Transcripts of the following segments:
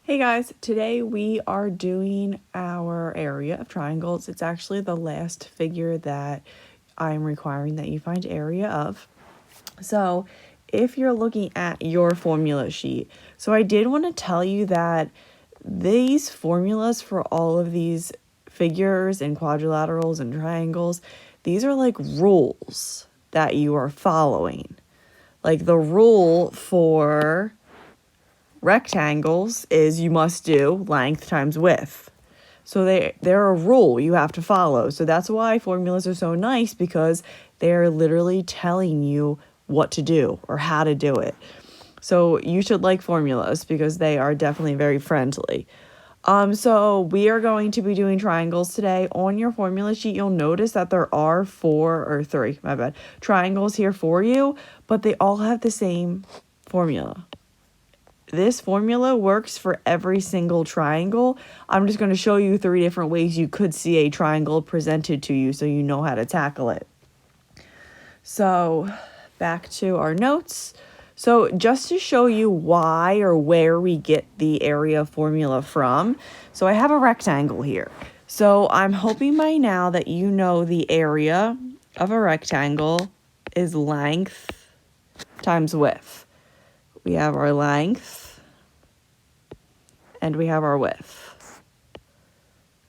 Hey guys, today we are doing our area of triangles. It's actually the last figure that I'm requiring that you find area of. So if you're looking at your formula sheet, so I did want to tell you that these formulas for all of these figures and quadrilaterals and triangles, these are like rules that you are following. Like the rule for rectangles is you must do length times width. So they're a rule you have to follow. So that's why formulas are so nice, because they're literally telling you what to do or how to do it. So you should like formulas because they are definitely very friendly. So we are going to be doing triangles today. On your formula sheet, you'll notice that there are three triangles here for you, but they all have the same formula. This formula works for every single triangle. I'm just going to show you 3 different ways you could see a triangle presented to you so you know how to tackle it. So back to our notes. So just to show you why or where we get the area formula from. So I have a rectangle here. So I'm hoping by now that you know the area of a rectangle is length times width. We have our length and we have our width.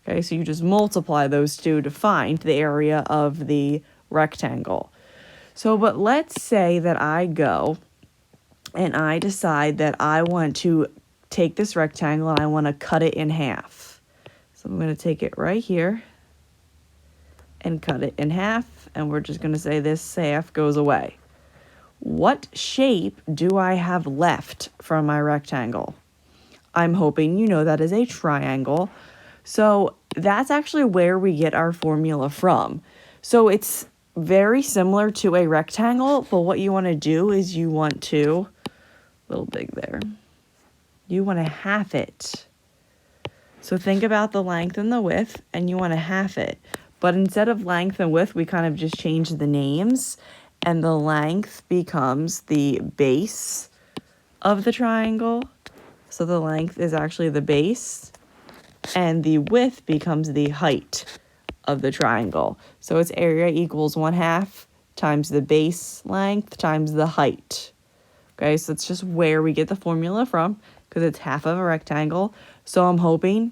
Okay, so you just multiply those two to find the area of the rectangle. So, but let's say that I go and I decide that I want to take this rectangle and I want to cut it in half. So I'm going to take it right here and cut it in half, and we're just going to say this half goes away. What shape do I have left from my rectangle? I'm hoping you know that is a triangle. So that's actually where we get our formula from. So it's very similar to a rectangle, but what you want to do is you want to, little big there, you want to half it. So think about the length and the width, and you want to half it. But instead of length and width, we kind of just change the names, and the length becomes the base of the triangle. So the length is actually the base, and the width becomes the height of the triangle. So its area equals 1/2 times the base length times the height. Okay, so it's just where we get the formula from, because it's half of a rectangle. So I'm hoping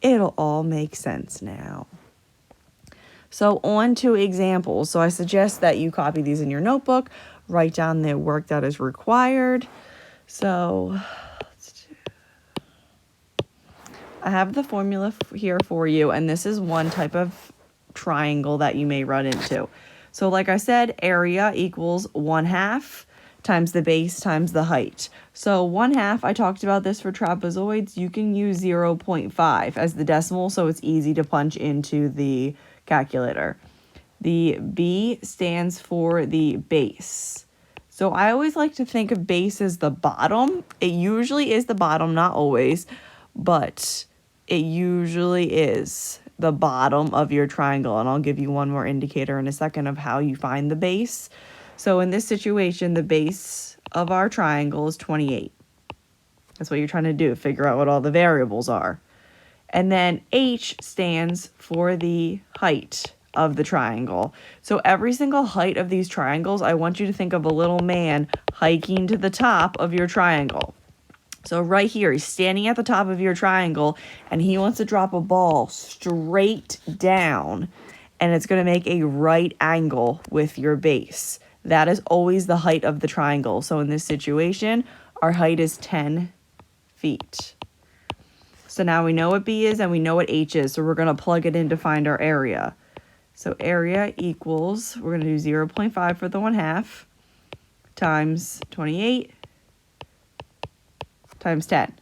it'll all make sense now. So on to examples. So I suggest that you copy these in your notebook, write down the work that is required. So I have the formula here for you, and this is one type of triangle that you may run into. So like I said, area equals 1/2 times the base times the height. So 1/2, I talked about this for trapezoids. You can use 0.5 as the decimal, so it's easy to punch into the calculator. The B stands for the base. So I always like to think of base as the bottom. It usually is the bottom, not always, but it usually is the bottom of your triangle. And I'll give you one more indicator in a second of how you find the base. So in this situation, the base of our triangle is 28. That's what you're trying to do, figure out what all the variables are. And then H stands for the height of the triangle. So every single height of these triangles, I want you to think of a little man hiking to the top of your triangle. So right here, he's standing at the top of your triangle, and he wants to drop a ball straight down, and it's going to make a right angle with your base. That is always the height of the triangle. So in this situation, our height is 10 feet. So now we know what B is and we know what H is. So we're going to plug it in to find our area. So area equals, we're going to do 0.5 for the 1/2 times 28 times 10.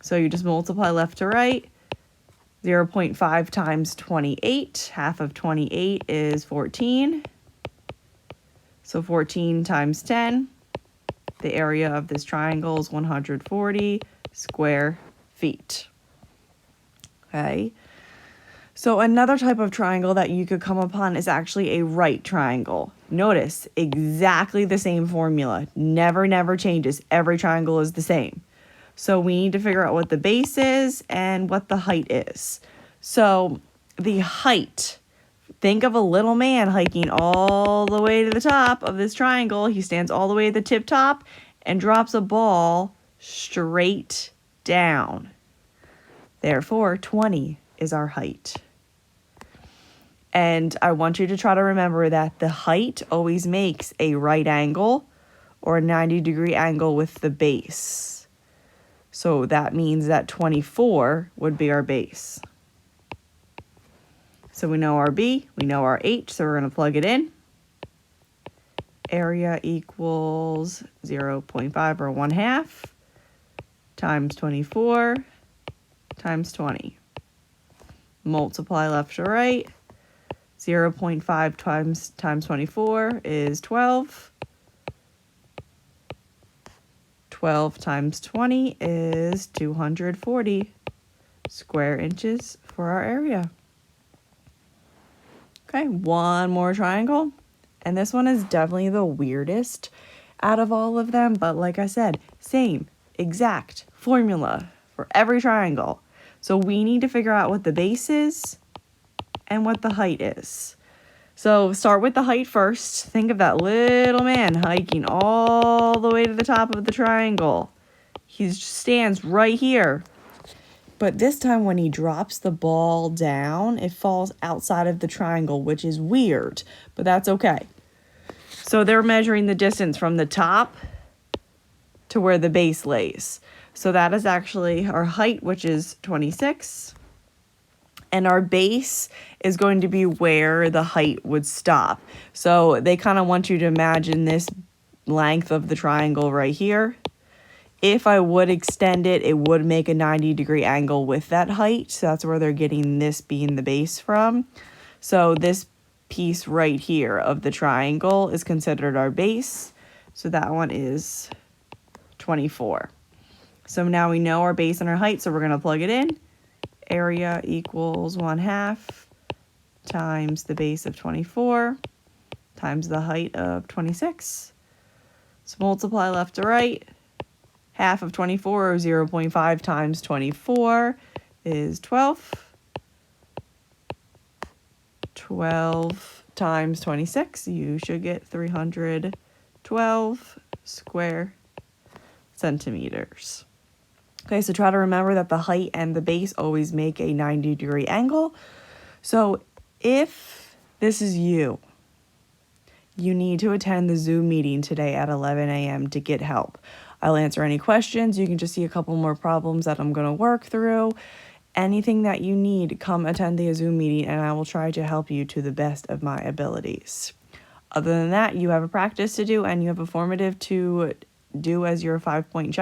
So you just multiply left to right. 0.5 times 28. Half of 28 is 14. So 14 times 10. The area of this triangle is 140 square feet. Okay. So another type of triangle that you could come upon is actually a right triangle. Notice exactly the same formula. Never changes. Every triangle is the same. So we need to figure out what the base is and what the height is. So the height, think of a little man hiking all the way to the top of this triangle. He stands all the way at the tip top and drops a ball straight down. Therefore, 20 is our height. And I want you to try to remember that the height always makes a right angle or a 90-degree angle with the base. So that means that 24 would be our base. So we know our B, we know our H, so we're going to plug it in. Area equals 0.5 or 1/2 times 24 times 20. Multiply left to right. 0.5 times 24 is 12. 12 times 20 is 240 square inches for our area. Okay, one more triangle. And this one is definitely the weirdest out of all of them. But like I said, same exact formula for every triangle. So we need to figure out what the base is and what the height is. So start with the height first. Think of that little man hiking all the way to the top of the triangle. He stands right here. But this time when he drops the ball down, it falls outside of the triangle, which is weird, but that's okay. So they're measuring the distance from the top to where the base lays. So that is actually our height, which is 26. And our base is going to be where the height would stop. So they kind of want you to imagine this length of the triangle right here. If I would extend it, it would make a 90-degree angle with that height. So that's where they're getting this being the base from. So this piece right here of the triangle is considered our base. So that one is 24. So now we know our base and our height, so we're going to plug it in. Area equals 1/2 times the base of 24 times the height of 26. So multiply left to right. Half of 24, or 0.5 times 24, is 12. 12 times 26, you should get 312 square centimeters. Okay, so try to remember that the height and the base always make a 90-degree angle. So if this is you, you need to attend the Zoom meeting today at 11 a.m. to get help. I'll answer any questions. You can just see a couple more problems that I'm going to work through. Anything that you need, come attend the Zoom meeting and I will try to help you to the best of my abilities. Other than that, you have a practice to do and you have a formative to do as your 5-point check.